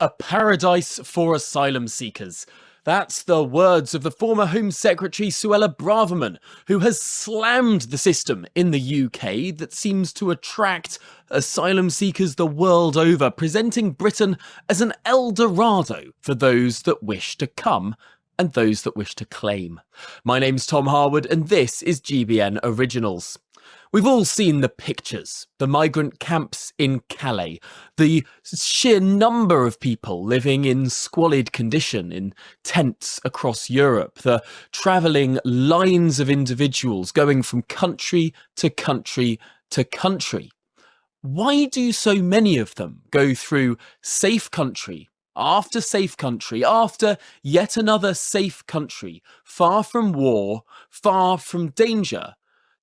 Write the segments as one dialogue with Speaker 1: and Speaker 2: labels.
Speaker 1: A paradise for asylum seekers. That's the words of the former Home Secretary Suella Braverman, who has slammed the system in the UK that seems to attract asylum seekers the world over, presenting Britain as an El Dorado for those that wish to come and those that wish to claim. My name's Tom Harwood, and this is GBN Originals. We've all seen the pictures, the migrant camps in Calais, the sheer number of people living in squalid condition in tents across Europe, the travelling lines of individuals going from country to country to country. Why do so many of them go through safe country after safe country, after yet another safe country, far from war, far from danger,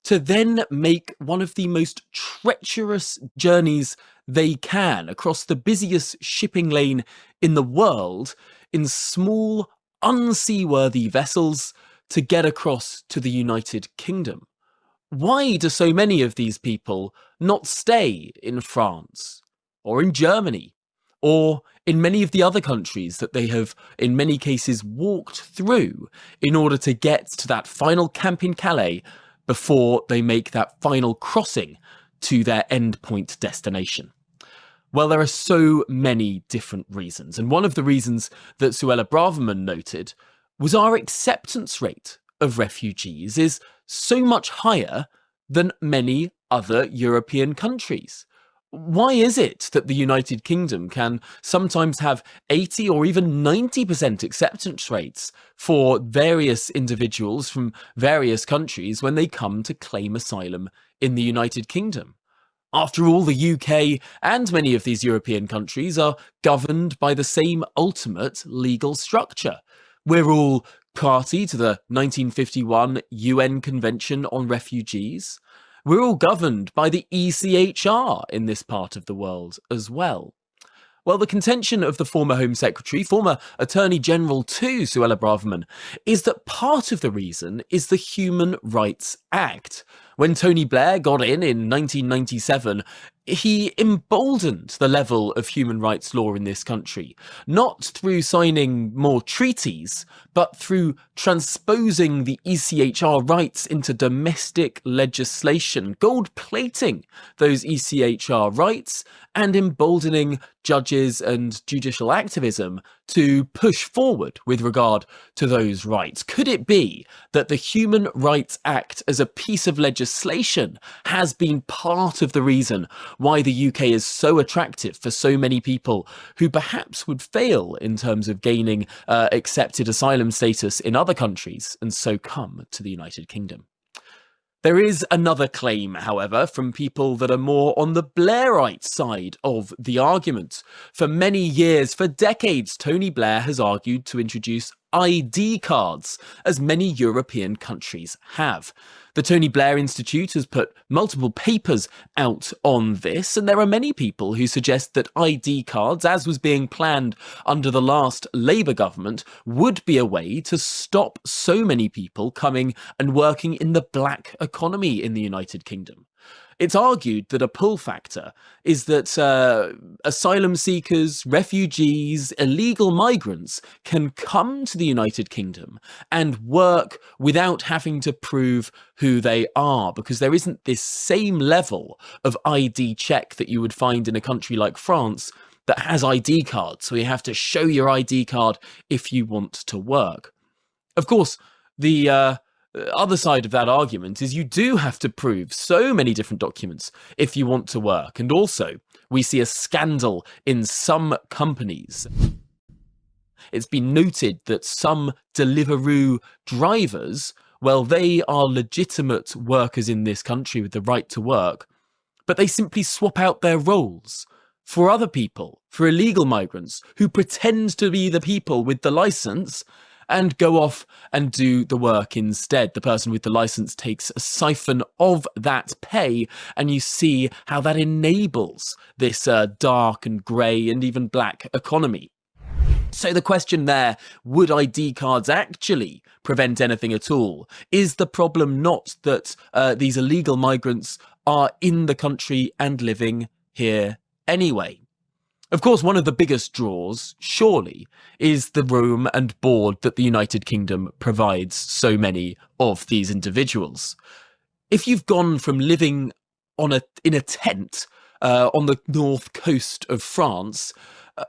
Speaker 1: to then make one of the most treacherous journeys they can across the busiest shipping lane in the world in small, unseaworthy vessels to get across to the United Kingdom? Why do so many of these people not stay in France or in Germany or in many of the other countries that they have in many cases walked through in order to get to that final camp in Calais before they make that final crossing to their endpoint destination? Well, there are so many different reasons, and one of the reasons that Suella Braverman noted was our acceptance rate of refugees is so much higher than many other European countries. Why is it that the United Kingdom can sometimes have 80 or even 90% acceptance rates for various individuals from various countries when they come to claim asylum in the United Kingdom? After all, the UK and many of these European countries are governed by the same ultimate legal structure. We're all party to the 1951 UN Convention on Refugees. We're all governed by the ECHR in this part of the world as well. Well, the contention of the former Home Secretary, former Attorney General too, Suella Braverman, is that part of the reason is the Human Rights Act. When Tony Blair got in 1997, he emboldened the level of human rights law in this country, not through signing more treaties, but through transposing the ECHR rights into domestic legislation, gold-plating those ECHR rights and emboldening judges and judicial activism to push forward with regard to those rights. Could it be that the Human Rights Act as a piece of legislation has been part of the reason why the UK is so attractive for so many people who perhaps would fail in terms of gaining accepted asylum status in other countries and so come to the United Kingdom? There is another claim, however, from people that are more on the Blairite side of the argument. For many years, for decades, Tony Blair has argued to introduce ID cards, as many European countries have. The Tony Blair Institute has put multiple papers out on this, and there are many people who suggest that ID cards, as was being planned under the last Labour government, would be a way to stop so many people coming and working in the black economy in the United Kingdom. It's argued that a pull factor is that asylum seekers, refugees, illegal migrants can come to the United Kingdom and work without having to prove who they are, because there isn't this same level of ID check that you would find in a country like France that has ID cards. So you have to show your ID card if you want to work. Of course, the other side of that argument is you do have to prove so many different documents if you want to work. And also, we see a scandal in some companies. It's been noted that some Deliveroo drivers, well, they are legitimate workers in this country with the right to work, but they simply swap out their roles for other people, for illegal migrants who pretend to be the people with the license and go off and do the work instead. The person with the license takes a siphon of that pay, and you see how that enables this dark and grey and even black economy. So the question there, would ID cards actually prevent anything at all? Is the problem not that these illegal migrants are in the country and living here anyway? Of course, one of the biggest draws, surely, is the room and board that the United Kingdom provides so many of these individuals. If you've gone from living in a tent on the north coast of France,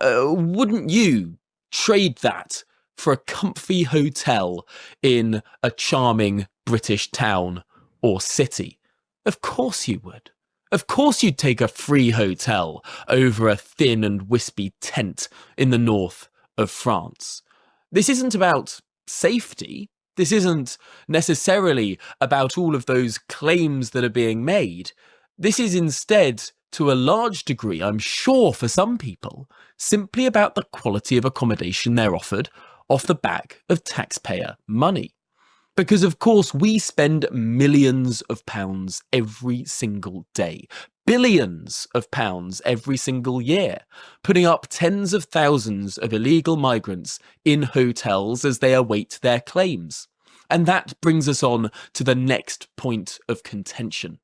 Speaker 1: wouldn't you trade that for a comfy hotel in a charming British town or city? Of course you would. Of course you'd take a free hotel over a thin and wispy tent in the north of France. This isn't about safety. This isn't necessarily about all of those claims that are being made. This is instead, to a large degree, I'm sure for some people, simply about the quality of accommodation they're offered off the back of taxpayer money. Because, of course, we spend millions of pounds every single day, billions of pounds every single year, putting up tens of thousands of illegal migrants in hotels as they await their claims. And that brings us on to the next point of contention.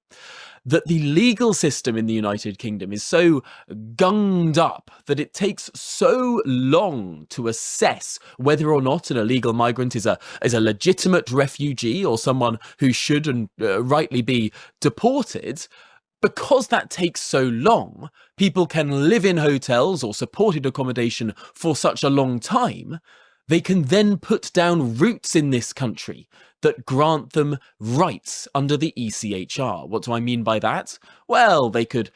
Speaker 1: That the legal system in the United Kingdom is so gunged up that it takes so long to assess whether or not an illegal migrant is a legitimate refugee or someone who should and rightly be deported. Because that takes so long, people can live in hotels or supported accommodation for such a long time. They can then put down roots in this country that grant them rights under the ECHR. What do I mean by that? Well, they could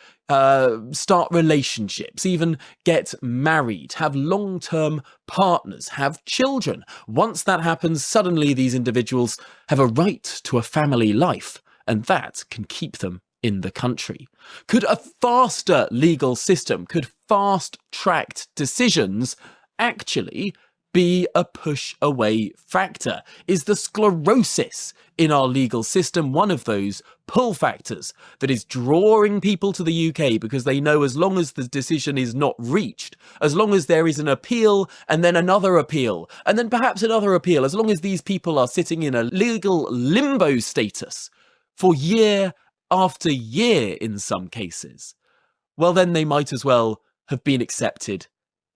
Speaker 1: start relationships, even get married, have long-term partners, have children. Once that happens, suddenly these individuals have a right to a family life, and that can keep them in the country. Could a faster legal system, could fast-tracked decisions actually be a push-away factor? Is the sclerosis in our legal system one of those pull factors that is drawing people to the UK because they know as long as the decision is not reached, as long as there is an appeal and then another appeal and then perhaps another appeal, as long as these people are sitting in a legal limbo status for year after year in some cases, well then they might as well have been accepted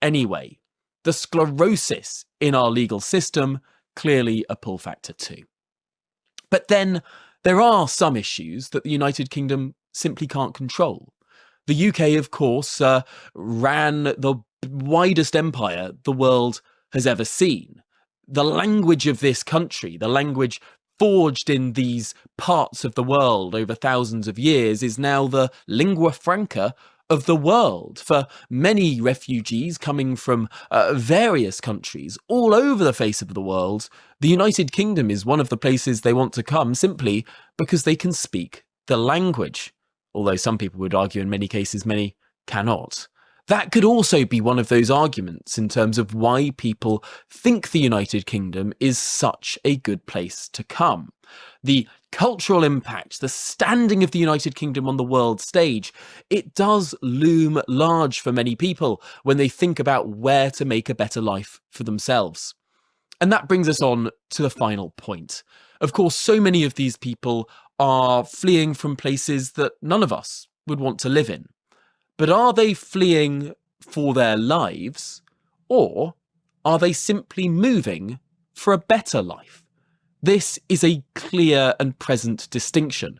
Speaker 1: anyway. The sclerosis in our legal system, clearly a pull factor too. But then there are some issues that the United Kingdom simply can't control. The UK, of course, ran the widest empire the world has ever seen. The language of this country, the language forged in these parts of the world over thousands of years, is now the lingua franca of the world. For many refugees coming from various countries all over the face of the world, the United Kingdom is one of the places they want to come simply because they can speak the language. Although some people would argue in many cases many cannot. That could also be one of those arguments in terms of why people think the United Kingdom is such a good place to come. The cultural impact, the standing of the United Kingdom on the world stage, it does loom large for many people when they think about where to make a better life for themselves. And that brings us on to the final point. Of course, so many of these people are fleeing from places that none of us would want to live in. But are they fleeing for their lives, or are they simply moving for a better life? This is a clear and present distinction.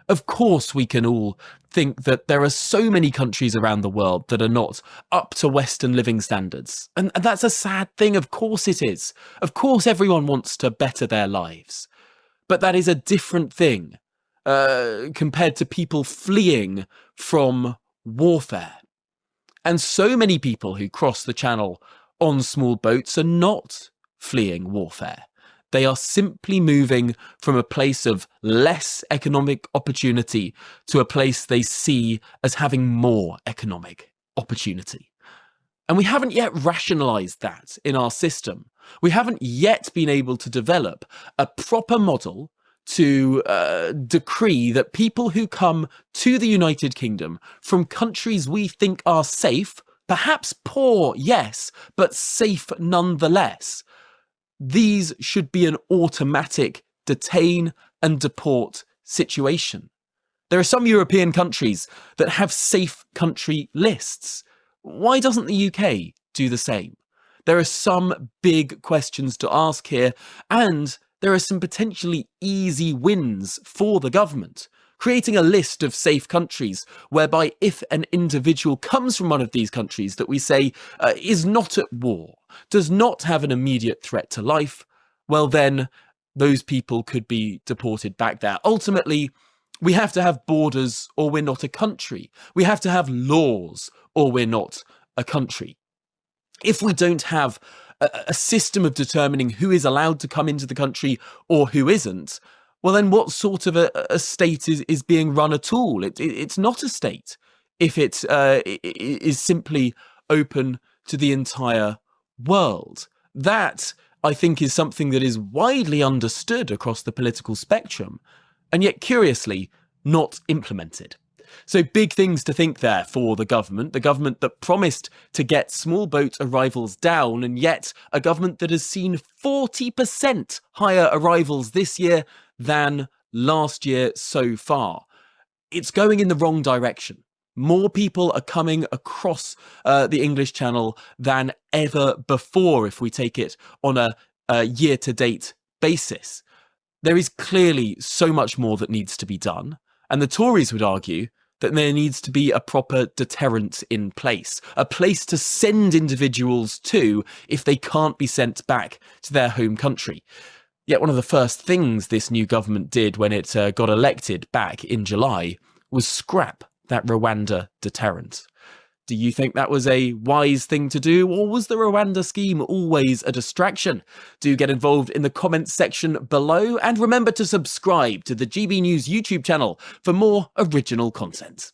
Speaker 1: Of course, we can all think that there are so many countries around the world that are not up to Western living standards. And that's a sad thing. Of course it is. Of course, everyone wants to better their lives. But that is a different thing compared to people fleeing from warfare. And so many people who cross the channel on small boats are not fleeing warfare. They are simply moving from a place of less economic opportunity to a place they see as having more economic opportunity. And we haven't yet rationalised that in our system. We haven't yet been able to develop a proper model to decree that people who come to the United Kingdom from countries we think are safe, perhaps poor, yes, but safe nonetheless, these should be an automatic detain and deport situation. There are some European countries that have safe country lists. Why doesn't the UK do the same? There are some big questions to ask here, and there are some potentially easy wins for the government. Creating a list of safe countries whereby if an individual comes from one of these countries that we say is not at war, does not have an immediate threat to life, well then those people could be deported back there. Ultimately, we have to have borders or we're not a country. We have to have laws or we're not a country. If we don't have a system of determining who is allowed to come into the country or who isn't, well then what sort of a state is being run at all? It's not a state if it is simply open to the entire world. That, I think, is something that is widely understood across the political spectrum, and yet curiously not implemented. So big things to think there for the government that promised to get small boat arrivals down, and yet a government that has seen 40% higher arrivals this year than last year so far. It's going in the wrong direction. More people are coming across the English Channel than ever before if we take it on a year-to-date basis. There is clearly so much more that needs to be done, and the Tories would argue that there needs to be a proper deterrent in place, a place to send individuals to if they can't be sent back to their home country. Yet one of the first things this new government did when it got elected back in July was scrap that Rwanda deterrent. Do you think that was a wise thing to do, or was the Rwanda scheme always a distraction? Do get involved in the comments section below, and remember to subscribe to the GB News YouTube channel for more original content.